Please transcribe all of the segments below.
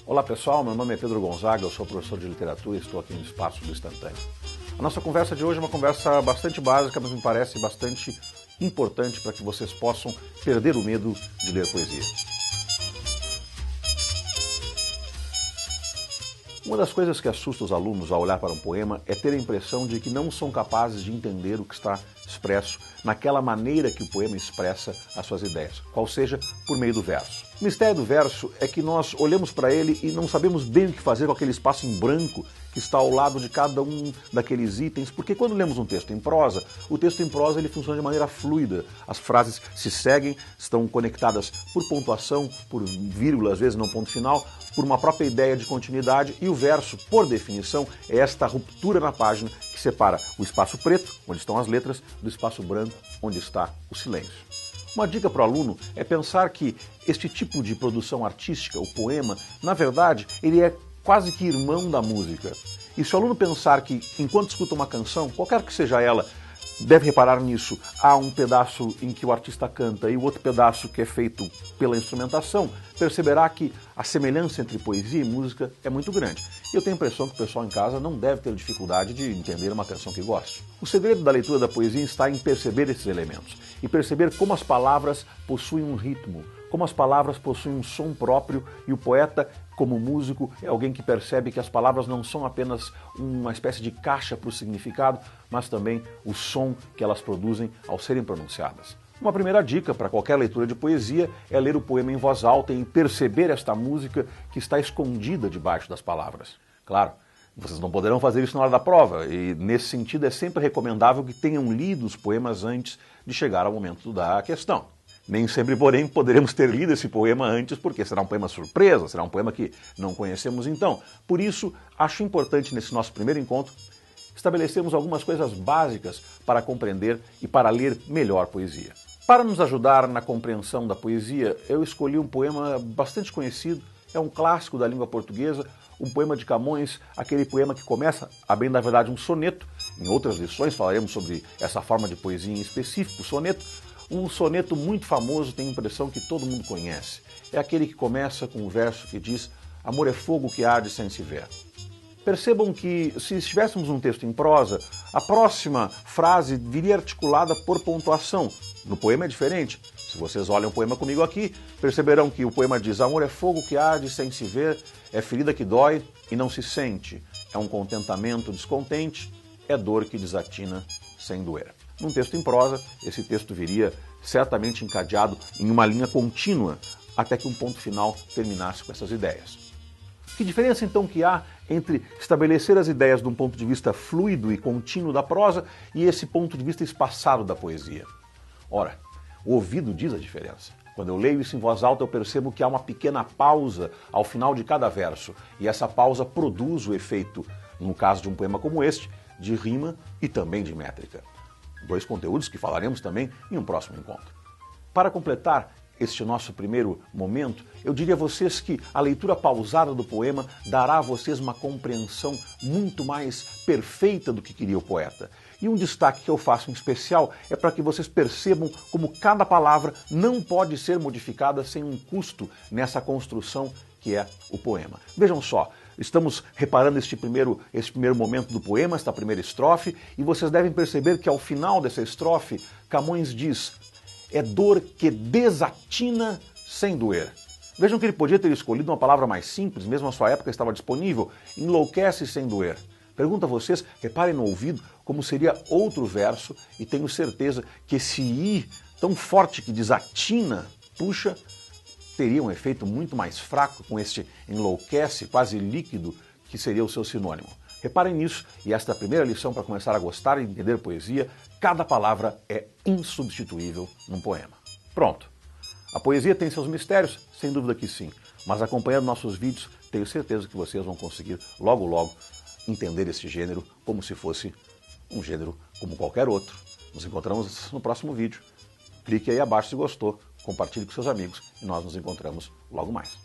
Olá pessoal, meu nome é Pedro Gonzaga, eu sou professor de literatura e estou aqui no Espaço do Instantâneo. A nossa conversa de hoje é uma conversa bastante básica, mas me parece bastante importante para que vocês possam perder o medo de ler poesia. Uma das coisas que assusta os alunos ao olhar para um poema é ter a impressão de que não são capazes de entender o que está expresso naquela maneira que o poema expressa as suas ideias, qual seja por meio do verso. O mistério do verso é que nós olhamos para ele e não sabemos bem o que fazer com aquele espaço em branco que está ao lado de cada um daqueles itens, porque quando lemos um texto em prosa, o texto em prosa ele funciona de maneira fluida. As frases se seguem, estão conectadas por pontuação, por vírgula, às vezes não ponto final, por uma própria ideia de continuidade, e o verso, por definição, é esta ruptura na página que separa o espaço preto, onde estão as letras, do espaço branco, onde está o silêncio. Uma dica para o aluno é pensar que este tipo de produção artística, o poema, na verdade, ele é quase que irmão da música. E se o aluno pensar que, enquanto escuta uma canção, qualquer que seja ela, deve reparar nisso, há um pedaço em que o artista canta e o outro pedaço que é feito pela instrumentação, perceberá que a semelhança entre poesia e música é muito grande. E eu tenho a impressão que o pessoal em casa não deve ter dificuldade de entender uma canção que goste. O segredo da leitura da poesia está em perceber esses elementos e perceber como as palavras possuem um ritmo, como as palavras possuem um som próprio, e o poeta, como músico, é alguém que percebe que as palavras não são apenas uma espécie de caixa para o significado, mas também o som que elas produzem ao serem pronunciadas. Uma primeira dica para qualquer leitura de poesia é ler o poema em voz alta e perceber esta música que está escondida debaixo das palavras. Claro, vocês não poderão fazer isso na hora da prova, e nesse sentido é sempre recomendável que tenham lido os poemas antes de chegar ao momento da questão. Nem sempre, porém, poderemos ter lido esse poema antes, porque será um poema surpresa, será um poema que não conhecemos então. Por isso, acho importante nesse nosso primeiro encontro estabelecermos algumas coisas básicas para compreender e para ler melhor poesia. Para nos ajudar na compreensão da poesia, eu escolhi um poema bastante conhecido, é um clássico da língua portuguesa, um poema de Camões, aquele poema que começa, a bem da verdade, um soneto. Em outras lições falaremos sobre essa forma de poesia em específico, o soneto. Um soneto muito famoso, tenho a impressão que todo mundo conhece. É aquele que começa com um verso que diz: amor é fogo que arde sem se ver. Percebam que, se estivéssemos um texto em prosa, a próxima frase viria articulada por pontuação. No poema é diferente. Se vocês olham o poema comigo aqui, perceberão que o poema diz: amor é fogo que arde sem se ver, é ferida que dói e não se sente, é um contentamento descontente, é dor que desatina sem doer. Num texto em prosa, esse texto viria certamente encadeado em uma linha contínua, até que um ponto final terminasse com essas ideias. Que diferença então que há entre estabelecer as ideias de um ponto de vista fluido e contínuo da prosa e esse ponto de vista espaçado da poesia? Ora, o ouvido diz a diferença. Quando eu leio isso em voz alta, eu percebo que há uma pequena pausa ao final de cada verso, e essa pausa produz o efeito, no caso de um poema como este, de rima e também de métrica. Dois conteúdos que falaremos também em um próximo encontro. Para completar este nosso primeiro momento, eu diria a vocês que a leitura pausada do poema dará a vocês uma compreensão muito mais perfeita do que queria o poeta. E um destaque que eu faço em especial é para que vocês percebam como cada palavra não pode ser modificada sem um custo nessa construção que é o poema. Vejam só, estamos reparando este primeiro momento do poema, esta primeira estrofe, e vocês devem perceber que ao final dessa estrofe, Camões diz: é dor que desatina sem doer. Vejam que ele podia ter escolhido uma palavra mais simples, mesmo a sua época estava disponível, enlouquece sem doer. Pergunto a vocês, reparem no ouvido, como seria outro verso, e tenho certeza que esse i tão forte que desatina, puxa, teria um efeito muito mais fraco com este enlouquece, quase líquido, que seria o seu sinônimo. Reparem nisso, e esta é a primeira lição para começar a gostar e entender poesia. Cada palavra é insubstituível num poema. Pronto. A poesia tem seus mistérios? Sem dúvida que sim. Mas acompanhando nossos vídeos, tenho certeza que vocês vão conseguir logo logo entender esse gênero como se fosse um gênero como qualquer outro. Nos encontramos no próximo vídeo. Clique aí abaixo se gostou, compartilhe com seus amigos e nós nos encontramos logo mais.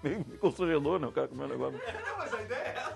Meio constrangedor, né? O cara comendo agora. Não, mas a ideia é essa.